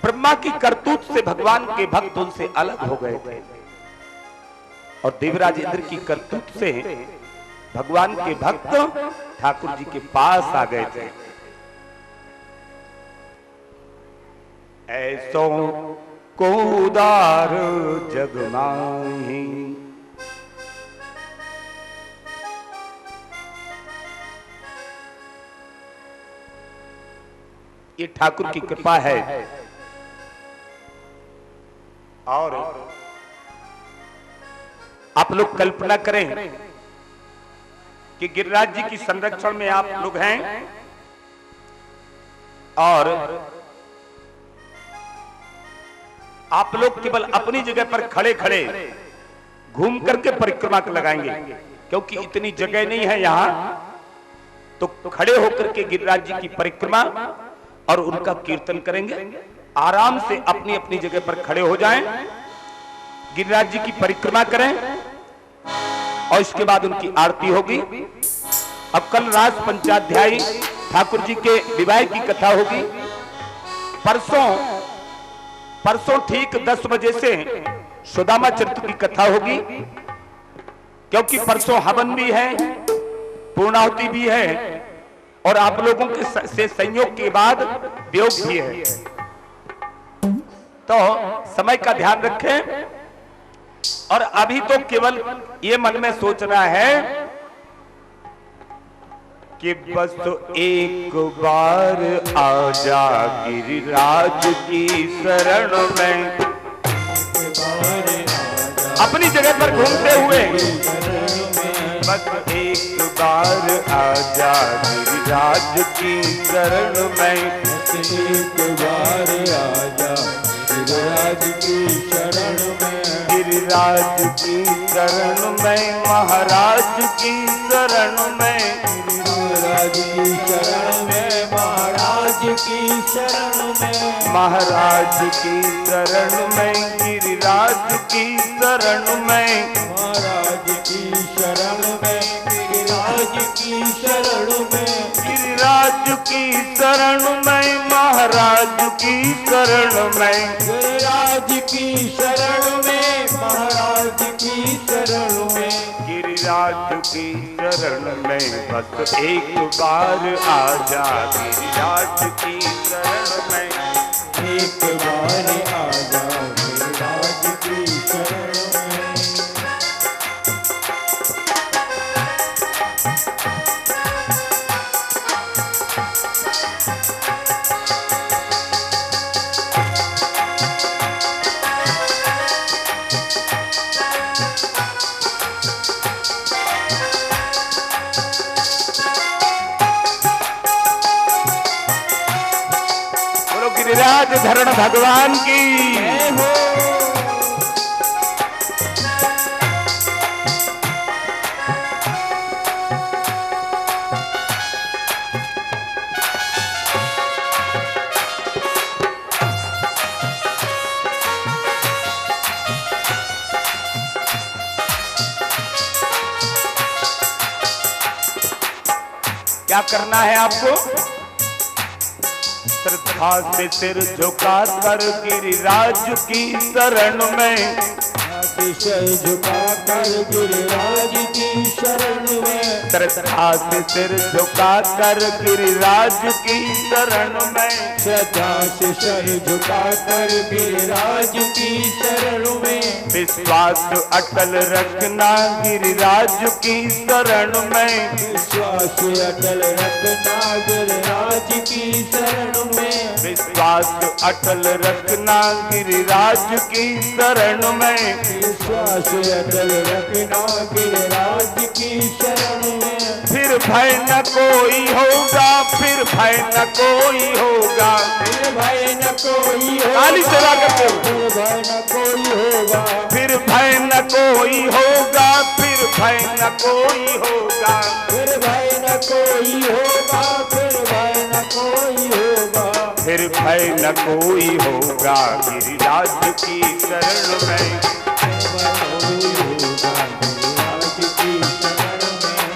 ब्रह्मा की करतूत से भगवान के भक्त उनसे अलग हो गए थे, और देवराज इंद्र की करतूत से भगवान के भक्त ठाकुर जी के पास आ गए थे। ऐसो को उदार जग माही, ये ठाकुर की कृपा है। और आप लोग कल्पना करें कि गिरिराज जी की संरक्षण में आप लोग हैं और आप लोग केवल अपनी जगह पर खड़े खड़े घूम करके परिक्रमा लगाएंगे, क्योंकि इतनी जगह नहीं है यहां, तो खड़े होकर के गिरिराज जी की परिक्रमा और उनका कीर्तन करेंगे। आराम से अपनी अपनी जगह पर खड़े हो जाएं, गिरिराज जी की परिक्रमा करें और इसके बाद उनकी आरती होगी। अब कल रात पंचाध्यायी ठाकुर जी के विवाह की कथा होगी। परसों ठीक 10 बजे से सुदामा चरित्र की कथा होगी, क्योंकि परसों हवन भी है, पूर्णाहुति भी है, और आप लोगों के से संयोग के बाद वियोग भी है। तो समय का ध्यान रखें। और अभी तो केवल ये मन में सोचना है कि बस एक बार आजा गिरिराज की शरण में, अपनी जगह पर घूमते हुए बस एक बार आजा गिरिराज की शरण में, एक बार आजा गिरिराज की शरण में, गिरिराज की शरण में, महाराज की शरण में, गिरिराज की शरण में, महाराज की शरण में, महाराज की शरण में, गिरिराज की शरण में, महाराज की शरण में, गिरिराज की शरण में, गिरिराज की शरण में, महाराज की शरण में, गिरिराज की शरण में, महाराज की शरण में, गिरिराज की शरण में, बस एक बार आजा गिरिराज की शरण में, एक बार आजा गिरिराज की शरण में। गिरिराज धरण भगवान की जय हो। क्या करना है आपको? श्रद्धा से सिर झुका कर गिरिराज की शरण में, सिर झुका कर गिरिराज की शरण में, श्रद्धा से सिर झुका कर गिरिराज की शरण में, श्रद्धा से सिर झुका कर गिरिराज की शरण में, विश्वास अटल रखना गिरिराज की शरण में, विश्वास अटल रखना गिरिराज की शरण में, विश्वास अटल रखना गिरिराज की शरण में, विश्वास अटल रखना गिरिराज की शरण में, फिर फिर भय न कोई होगा, फिर भय न कोई होगा, फिर भय न कोई होगा, काली सेवा करते हो, फिर भय न कोई होगा, फिर भय न कोई होगा, फिर भय न कोई होगा, फिर भय न कोई होगा, फिर भय न कोई होगा, फिर भय न कोई होगा, गिरिराज की शरण में,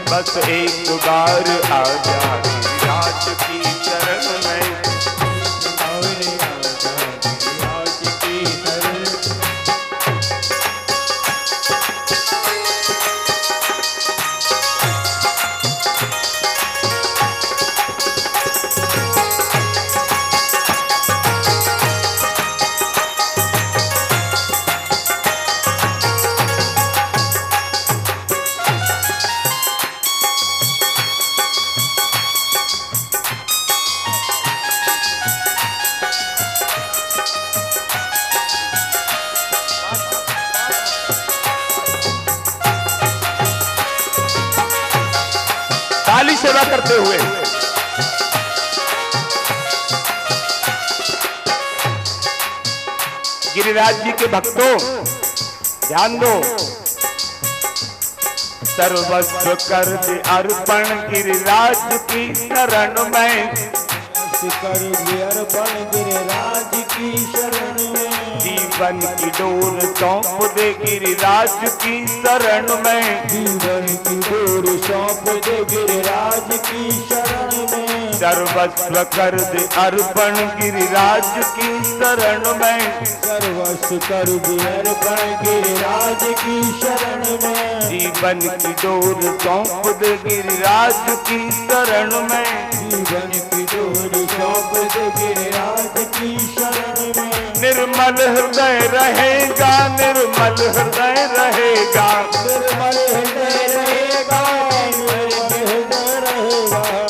बस एक बार आजा गिरिराज की शरण में। काली सेवा करते हुए गिरिराज जी के भक्तों ध्यान दो, सर्वस्व कर दे अर्पण गिरिराज की शरण में, कर दे अर्पण गिरिराज की शरण में, जीवन की डोर सौंप दे गिरिराज की शरण में, जीवन की डोर सौंप दे गिरिराज की शरण में, सर्वस्व कर दे अर्पण गिरिराज की शरण में, सर्वस्व कर दे अर्पण गिरिराज की शरण में, जीवन की डोर सौंप दे गिरिराज की शरण में, जीवन की डोर सौंप दे गिरिराज की शरण में, निर्मल हृदय रहेगा, निर्मल हृदय रहेगा, निर्मल हृदय रहेगा,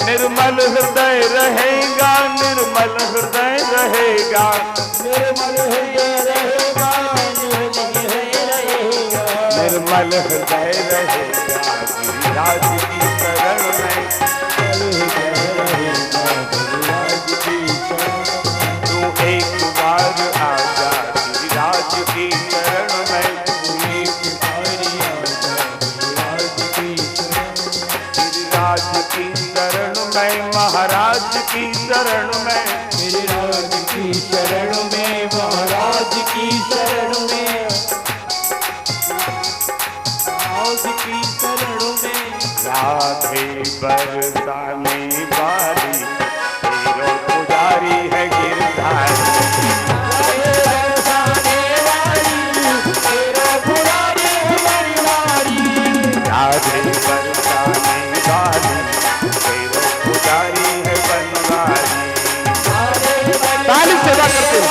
निर्मल हृदय रहेगा, निर्मल हृदय रहेगा, निर्मल हृदय रहेगा, निर्मल हृदय रहेगा, निर्मल हृदय रहेगा, गिरिराज की शरण में, गिरिराज की शरण में, तू एक बार आजा गिरिराज की शरण में, गिरिराज की शरण में, महाराज की शरण में, गिरिराज की शरण में, महाराज की शरण में, महाराज की शरण में, राधे बरसाने वाली तेरो पुजारी है गिरधारी, राधे बरसाने वाली तेरो पुजारी है बनवारी। ताली सेवा करते हो,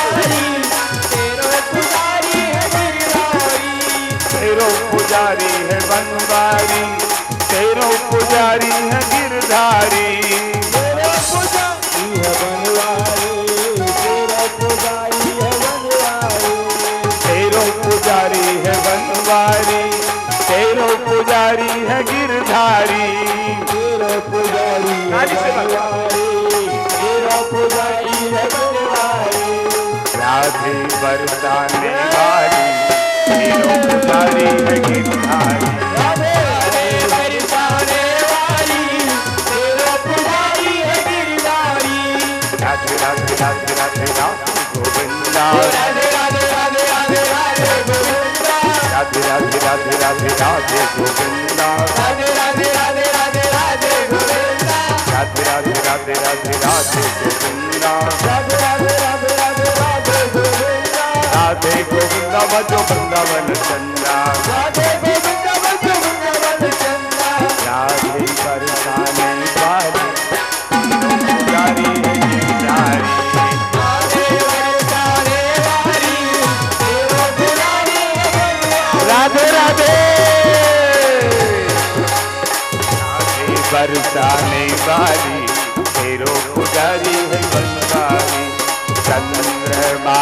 तेरो पुजारी है बनवारी, तेरो पुजारी है गिरधारी, तेरा पुजारी है बनवारी, तेरा पुजारी है बनवारी, तेरो पुजारी है बनवारी, तेरो पुजारी है गिरधारी, तेरा पुजारी है बनवारी, तेरा पुजारी है बनवारी, राधे बरसाने वाली तेरो पुजारी है गिरधारी, राधे बरसाने वाली, तेरा पुजारी है गिरधारी, राधे राधे राधे राधे राधे गोविंदा, राधे राधे राधे राधे राधे गोविंदा, राधे राधे राधे राधे राधे गोविंदा, राधे राधे राधे राधे राधे गोविंदा, राधे राधे राधे राधे राधे गोविंदा, राधे राधे राधे राधे राधे गोविंदा, राधे गोविंदा बजो वृंदावन चंदा, राधे गोविंदा बजो वृंदावन चंदा, राधे बरसाने वाली पुजारी है गिरधारी, राधे बरसाने वाली, तेरा पुजारी है बनवारी, राधे राधे राधे बरसाने वाली तेरो पुजारी है बनवारी, चंद्रमा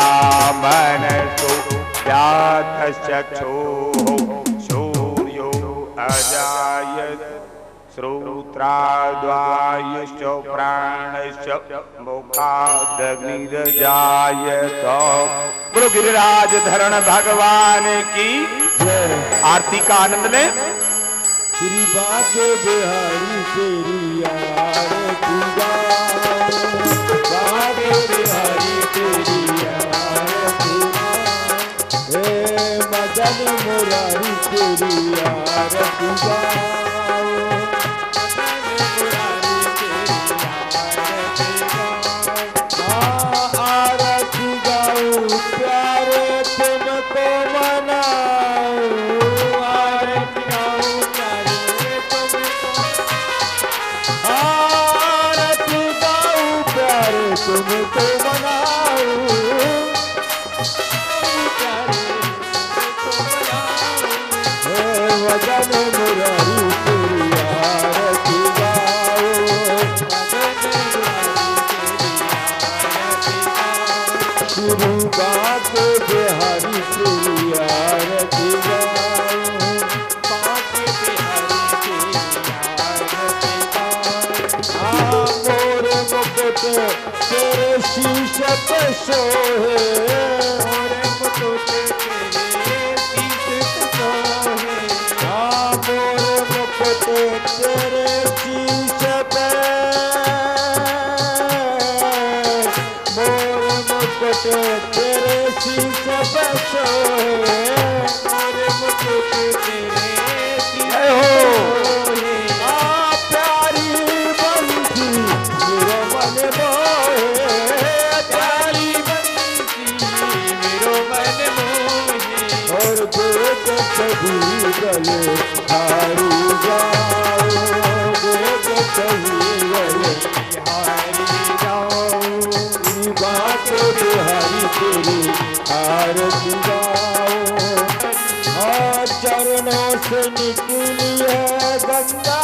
मन तो व्याध चक्षो सूर्यो अजायत श्रोत्र श्रोत्राद्वायुश्च प्राणश्च मुखादग्निर्जायत। बोलो गिरिराज धरण भगवान की आरती का आनंद ले। श्री बाके बिहारी तेरी आरती गाओ, बाके बिहारी तेरी आरती गाओ, हे मदन मुरारी तेरी आरती गाओ, आरती गाओ प्यारे तुमको मनाओ, आरती गाओ प्यारे आरती गाओ प्यारे तुमको मनाओ, हे वदन मुरारी तेरी आरती गाओ, श्री बाके बिहारी तेरी आरती गाओ, बाके बिहारी मोर मुकुट तेरे शीश पे सोहे, मोर मुकुट तेरे शीश पे सोहे, मोर मुकुट तेरे शीश पे, मोर मुकुट तेरे शीश पे सोहे, मोर मुकुट तेरे शीश पे सोहे, प्यारी बंसी मेरो मन मोहे, प्यारी बंसी मेरो मन मोहे, और देख कभी गले हारी जाओ, देख कभी गले हारी जाओ, श्री बाके बिहारी तेरी आरती गाओ, चरणों से निकली है गंगा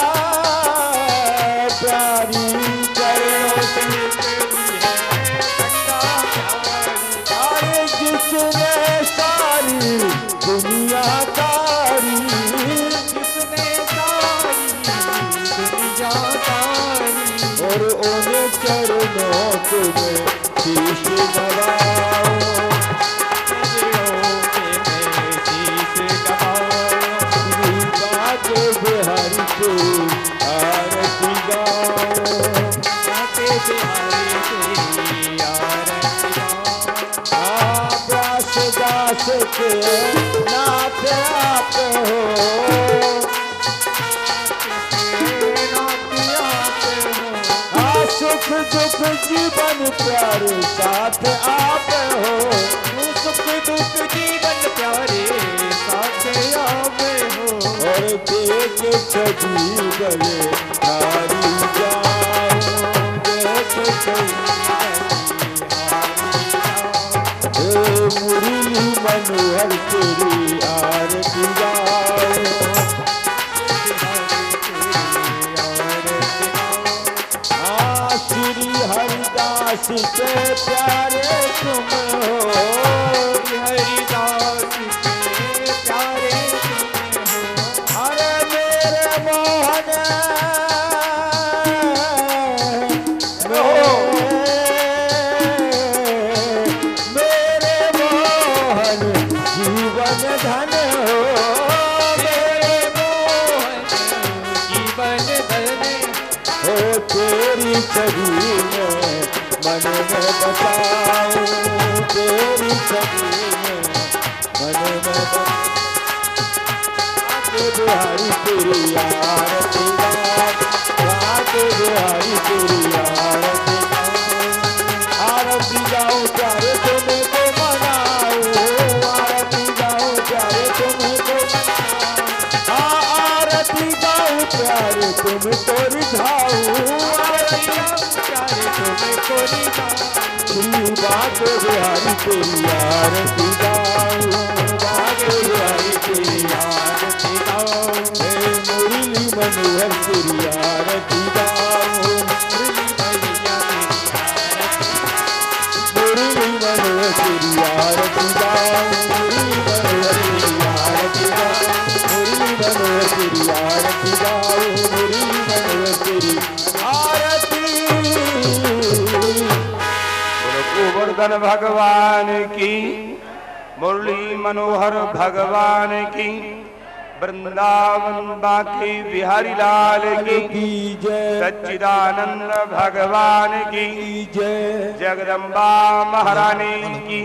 प्यारी, चरणों से निकली है गंगा प्यारी, जिसने सारी दुनिया तारी, जिसने सारी दुनिया तारी, और उन्हें चरणों तुम्हें शीश नवाओ, बिहारी तेरी आरती गाओ, बाके बिहारी तेरी आरती गाओ, व्यास दास के नाथ आप हो, सुख दुख जीवन प्यारे साथ आप हो, सुख दुख जीवन प्यारे साथ आप हो, और देख सभी गले हारी जाओ, देख सभी मुरली मनोहर तेरी आरती गाओ, श्री हरिदास के प्यारे तुम हो, हरिदास के प्यारे तुम हो, अरे मेरे मोहन मेरे मोहन जीवन धन हो, मेरे मोहन जीवन धन हो, तेरी छवि में मन में बसाऊं, तेरी छवि में मन में बसाऊं, बाके बिहारी तेरी आरती गाओ, बाके बिहारी तेरी आरती गाओ, आरती गाओ प्यारे तुम्हें को मनाओ, आरती गाओ प्यारे तुम्हें को मनाओ, आरती गाओ प्यारे तुमको रिझाओ, श्री बाके बिहारी तेरी आरती गाओ, बाके बिहारी तेरी आरती गाओ, हे मुरली मनोहर तेरी आरती गाओ, मुरली मनोहर तेरी आरती गाओ, मुरली मनोहर तेरी आरती गाओ, मुरली मनोहर तेरी आरती गाओ, मुरली मनोहर गोवर्धन भगवान की, मुरली मनोहर भगवान की, वृंदावन बांके बिहारी लाल की जय, सच्चिदानंद भगवान की जय, जगदम्बा महारानी की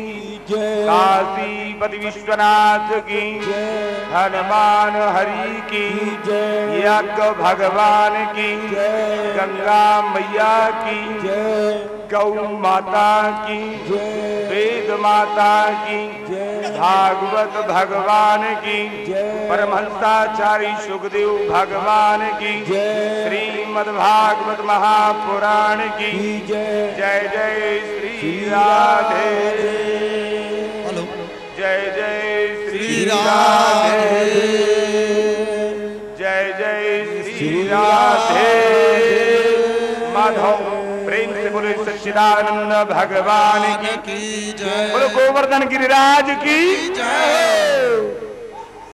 जय, काशीपति विश्वनाथ की जय, हनुमान हरि की जय, यज्ञ भगवान की जय, गंगा मैया की जय, गौ माता की जय, वेद माता की जय, भागवत भगवान की जय, परमहंसाचार्य सुखदेव भगवान की जय, श्रीमद् भागवत महापुराण की जय, जय जय श्री राधे, जय जय श्री राधे, जय जय श्री राधे। माधव प्रेम से बोले सच्चिदानंद भगवान की, की जय, बोलो गोवर्धन गिरिराज की जय।